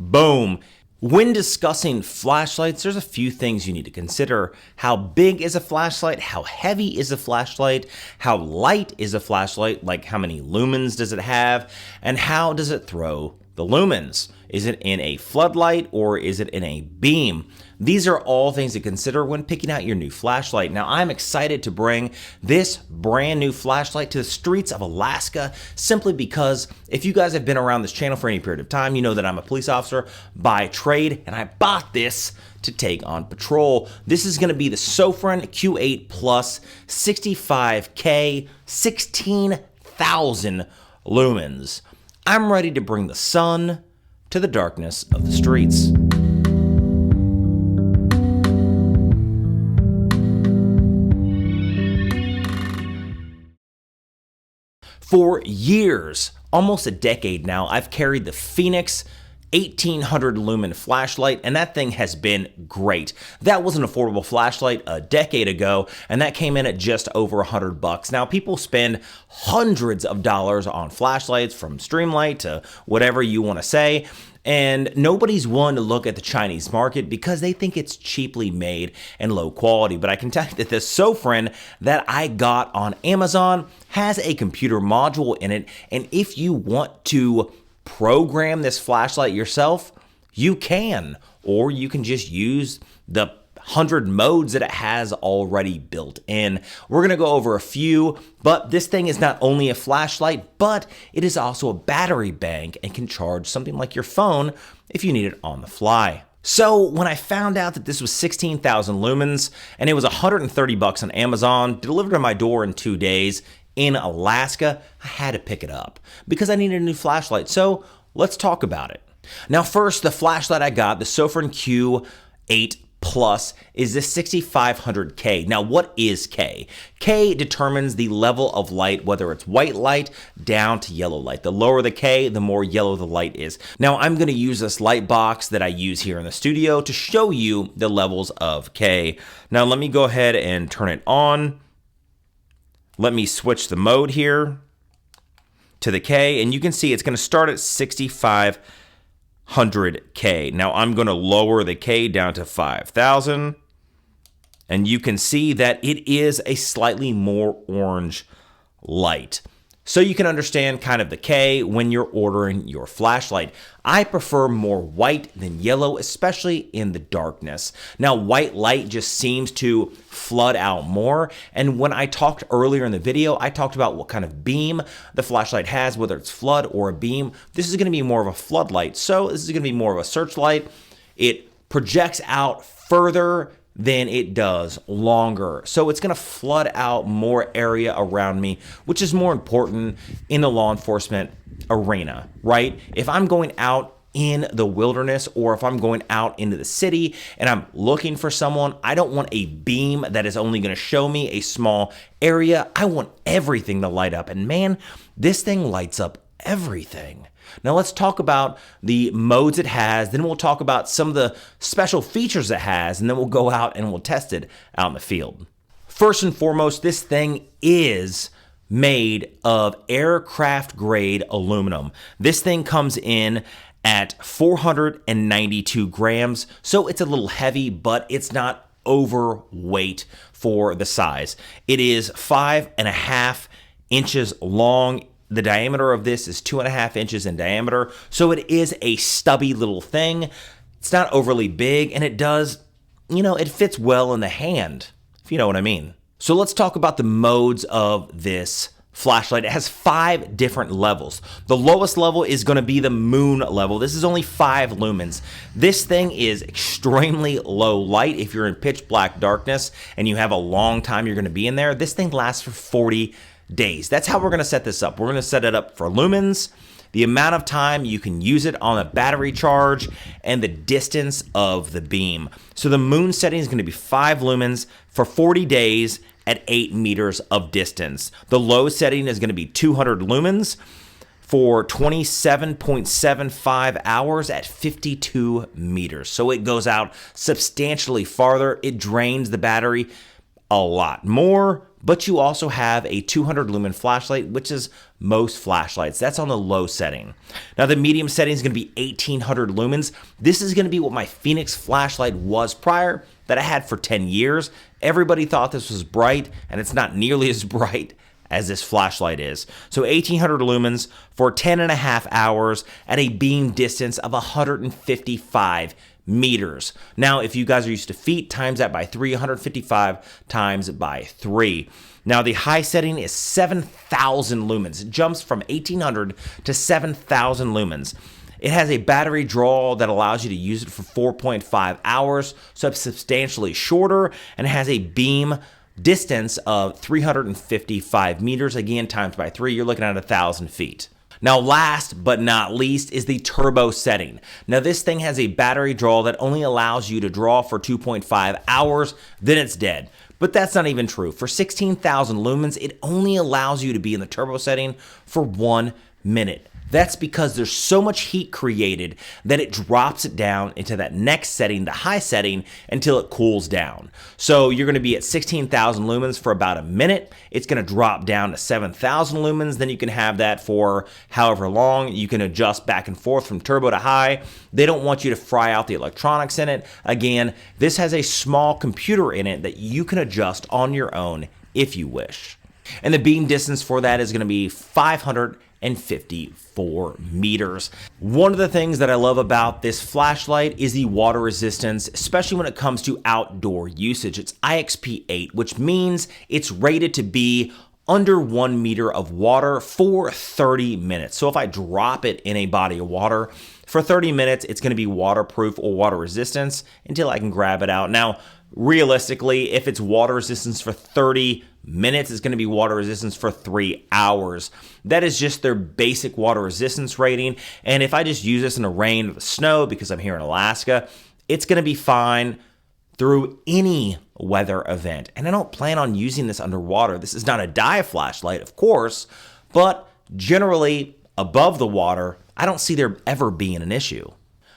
Boom. When discussing flashlights, there's a few things you need to consider. How big is a flashlight? How heavy is a flashlight? How light is a flashlight? Like how many lumens does it have? And how does it throw the lumens? Is it in a floodlight or is it in a beam? These are all things to consider when picking out your new flashlight. Now, I'm excited to bring this brand new flashlight to the streets of Alaska simply because if you guys have been around this channel for any period of time, you know that I'm a police officer by trade, and I bought this to take on patrol. This is going to be the Sofrin Q8 Plus 65K 16,000 lumens. I'm ready to bring the sun to the darkness of the streets. For years, almost a decade now, I've carried the Phoenix 1800 lumen flashlight, and that thing has been great. That was an affordable flashlight a decade ago, and that came in at just over $100. Now, people spend hundreds of dollars on flashlights, from Streamlight to whatever you want to say, and nobody's willing to look at the Chinese market because they think it's cheaply made and low quality. But I can tell you that this Sofrin that I got on Amazon has a computer module in it, and if you want to program this flashlight yourself, you can, or you can just use the 100 modes that it has already built in. We're going to go over a few, but this thing is not only a flashlight, but it is also a battery bank and can charge something like your phone if you need it on the fly. So when I found out that this was 16,000 lumens and it was $130 on Amazon, delivered to my door in 2 days, in Alaska, I had to pick it up because I needed a new flashlight. So let's talk about it. Now, first, the flashlight I got, the Sofrin Q8 Plus, is the 6500K. Now, what is K? K determines the level of light, whether it's white light down to yellow light. The lower the K, the more yellow the light is. Now, I'm going to use this light box that I use here in the studio to show you the levels of K. Now, let me go ahead and turn it on. Let me switch the mode here to the K, and you can see it's going to start at 6500K. Now I'm going to lower the K down to 5,000, and you can see that it is a slightly more orange light. So you can understand kind of the K when you're ordering your flashlight. I prefer more white than yellow, especially in the darkness. Now, white light just seems to flood out more. And when I talked earlier in the video, I talked about what kind of beam the flashlight has, whether it's flood or a beam. This is going to be more of a floodlight. So this is going to be more of a searchlight. It projects out further than it does longer. So it's going to flood out more area around me, which is more important in the law enforcement arena, right? If I'm going out in the wilderness or if I'm going out into the city and I'm looking for someone, I don't want a beam that is only going to show me a small area. I want everything to light up. And man, this thing lights up everything. Now let's talk about the modes it has, then we'll talk about some of the special features it has, and then we'll go out and we'll test it out in the field. First and foremost, this thing is made of aircraft grade aluminum. This thing comes in at 492 grams, so it's a little heavy, but it's not overweight for the size. It is 5.5 inches long. The diameter of this is 2.5 inches in diameter, so it is a stubby little thing. It's not overly big, and it does, it fits well in the hand, if you know what I mean. So let's talk about the modes of this flashlight. It has 5 different levels. The lowest level is going to be the moon level. This is only 5 lumens. This thing is extremely low light. If you're in pitch black darkness and you have a long time you're going to be in there, this thing lasts for 40 days. That's how we're going to set this up. We're going to set it up for lumens, the amount of time you can use it on a battery charge, and the distance of the beam. So the moon setting is going to be 5 lumens for 40 days at 8 meters of distance. The low setting is going to be 200 lumens for 27.75 hours at 52 meters. So it goes out substantially farther. It drains the battery a lot more, but you also have a 200 lumen flashlight, which is most flashlights. That's on the low setting. Now the medium setting is going to be 1800 lumens. This is going to be what my Phoenix flashlight was prior, that I had for 10 years. Everybody thought this was bright, and it's not nearly as bright as this flashlight is. So 1800 lumens for 10.5 hours at a beam distance of 155 meters. Now, if you guys are used to feet, times that by 3, 155 times by 3. Now, the high setting is 7,000 lumens. It jumps from 1800 to 7,000 lumens. It has a battery draw that allows you to use it for 4.5 hours, so it's substantially shorter, and it has a beam distance of 355 meters, again, times by 3, you're looking at 1,000 feet. Now, last but not least is the turbo setting. Now, this thing has a battery draw that only allows you to draw for 2.5 hours, then it's dead. But that's not even true. For 16,000 lumens, it only allows you to be in the turbo setting for 1 minute. That's because there's so much heat created that it drops it down into that next setting, the high setting, until it cools down. So you're going to be at 16,000 lumens for about a minute. It's going to drop down to 7,000 lumens. Then you can have that for however long. You can adjust back and forth from turbo to high. They don't want you to fry out the electronics in it. Again, this has a small computer in it that you can adjust on your own if you wish. And the beam distance for that is going to be 554 meters. One of the things that I love about this flashlight is the water resistance, especially when it comes to outdoor usage. It's IXP8, which means it's rated to be under 1 meter of water for 30 minutes. So if I drop it in a body of water for 30 minutes, it's going to be waterproof or water resistance until I can grab it out. Now, realistically, if it's water resistance for 30 minutes, it's going to be water resistance for 3 hours. That is just their basic water resistance rating. And if I just use this in the rain or the snow, because I'm here in Alaska, it's going to be fine through any weather event. And I don't plan on using this underwater. This is not a dive flashlight, of course, but generally above the water, I don't see there ever being an issue.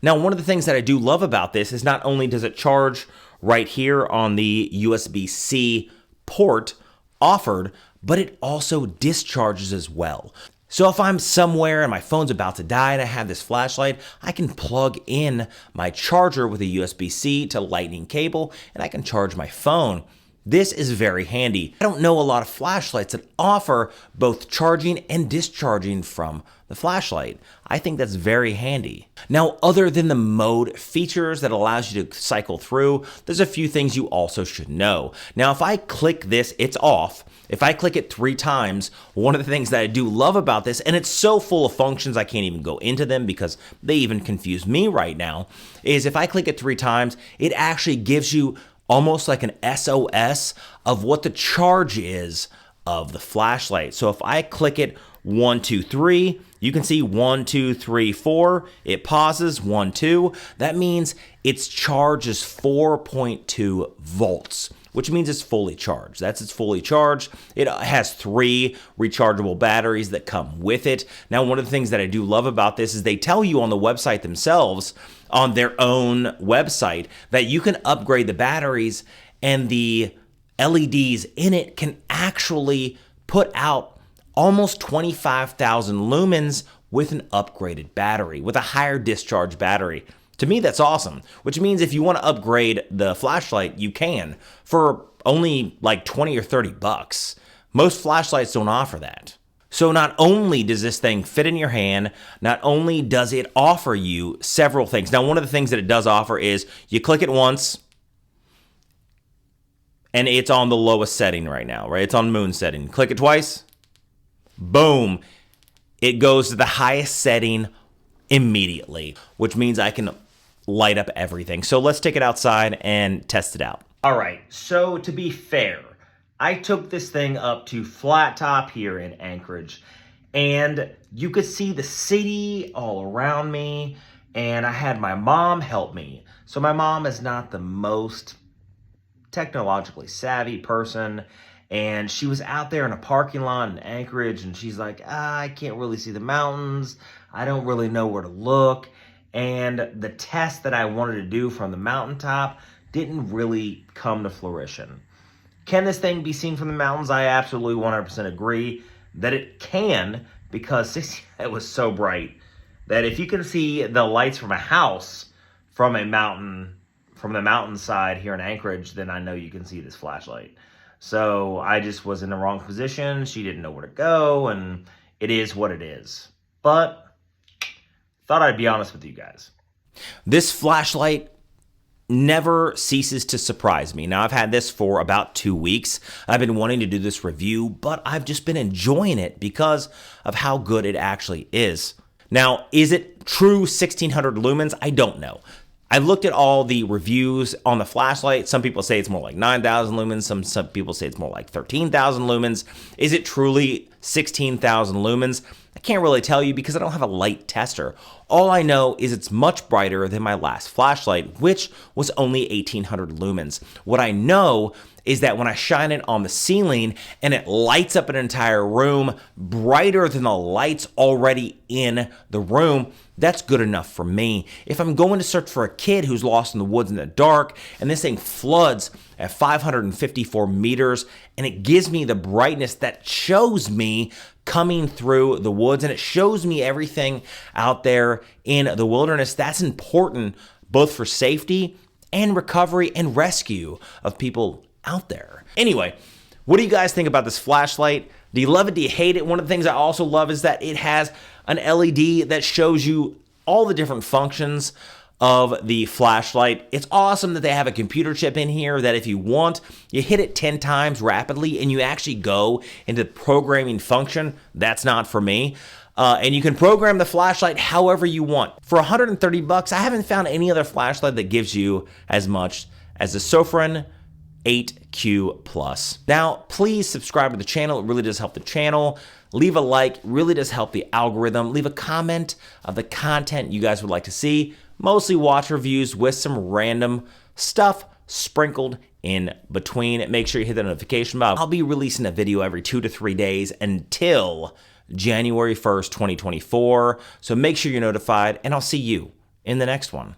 Now, one of the things that I do love about this is not only does it charge right here on the USB-C port offered, but it also discharges as well. So if I'm somewhere and my phone's about to die and I have this flashlight, I can plug in my charger with a USB-C to lightning cable and I can charge my phone. This is very handy. I don't know a lot of flashlights that offer both charging and discharging from the flashlight. I think that's very handy. Now, other than the mode features that allows you to cycle through, there's a few things you also should know. Now, if I click this, it's off. If I click it 3 times, one of the things that I do love about this, and it's so full of functions I can't even go into them because they even confuse me right now, is if I click it 3 times, it actually gives you almost like an SOS of what the charge is of the flashlight. So if I click it 1, 2, 3, you can see 1, 2, 3, 4. It pauses 1, 2. That means its charge is 4.2 volts, which means it's fully charged. That's it's fully charged. It has 3 rechargeable batteries that come with it. Now, one of the things that I do love about this is they tell you on the website themselves, on their own website, that you can upgrade the batteries and the LEDs in it can actually put out almost 25,000 lumens with an upgraded battery, with a higher discharge battery. To me, that's awesome, which means if you want to upgrade the flashlight, you can for only like 20 or 30 bucks. Most flashlights don't offer that. So not only does this thing fit in your hand, not only does it offer you several things. Now, one of the things that it does offer is you click it once, and it's on the lowest setting right now, right? It's on moon setting. Click it twice, boom, it goes to the highest setting immediately, which means I can light up everything. So let's take it outside and test it out. All right, so to be fair, I took this thing up to Flat Top here in Anchorage, and you could see the city all around me, and I had my mom help me. So my mom is not the most technologically savvy person, and she was out there in a parking lot in Anchorage, and she's like, I can't really see the mountains. I don't really know where to look. And the test that I wanted to do from the mountaintop didn't really come to fruition. Can this thing be seen from the mountains? I absolutely 100% agree that it can, because it was so bright that if you can see the lights from a house from a mountain, from the mountainside here in Anchorage, then I know you can see this flashlight. So I just was in the wrong position. She didn't know where to go, and it is what it is. But thought I'd be honest with you guys. This flashlight never ceases to surprise me. Now, I've had this for about 2 weeks. I've been wanting to do this review, but I've just been enjoying it because of how good it actually is. Now, is it true 1600 lumens? I don't know. I looked at all the reviews on the flashlight. Some people say it's more like 9,000 lumens. Some people say it's more like 13,000 lumens. Is it truly 16,000 lumens? I can't really tell you because I don't have a light tester. All I know is it's much brighter than my last flashlight, which was only 1,800 lumens. What I know is that when I shine it on the ceiling and it lights up an entire room brighter than the lights already in the room, that's good enough for me. If I'm going to search for a kid who's lost in the woods in the dark and this thing floods at 554 meters and it gives me the brightness that shows me coming through the woods and it shows me everything out there in the wilderness, that's important both for safety and recovery and rescue of people out there. Anyway, what do you guys think about this flashlight? Do you love it? Do you hate it? One of the things I also love is that it has an LED that shows you all the different functions of the flashlight. It's awesome that they have a computer chip in here that if you want, you hit it 10 times rapidly and you actually go into the programming function. That's not for me. And you can program the flashlight however you want. For 130 bucks, I haven't found any other flashlight that gives you as much as the Sofrin 8Q Plus. Now, please subscribe to the channel. It really does help the channel. Leave a like, really does help the algorithm. Leave a comment of the content you guys would like to see. Mostly watch reviews with some random stuff sprinkled in between. Make sure you hit the notification bell. I'll be releasing a video every 2 to 3 days until January 1st, 2024. So make sure you're notified, and I'll see you in the next one.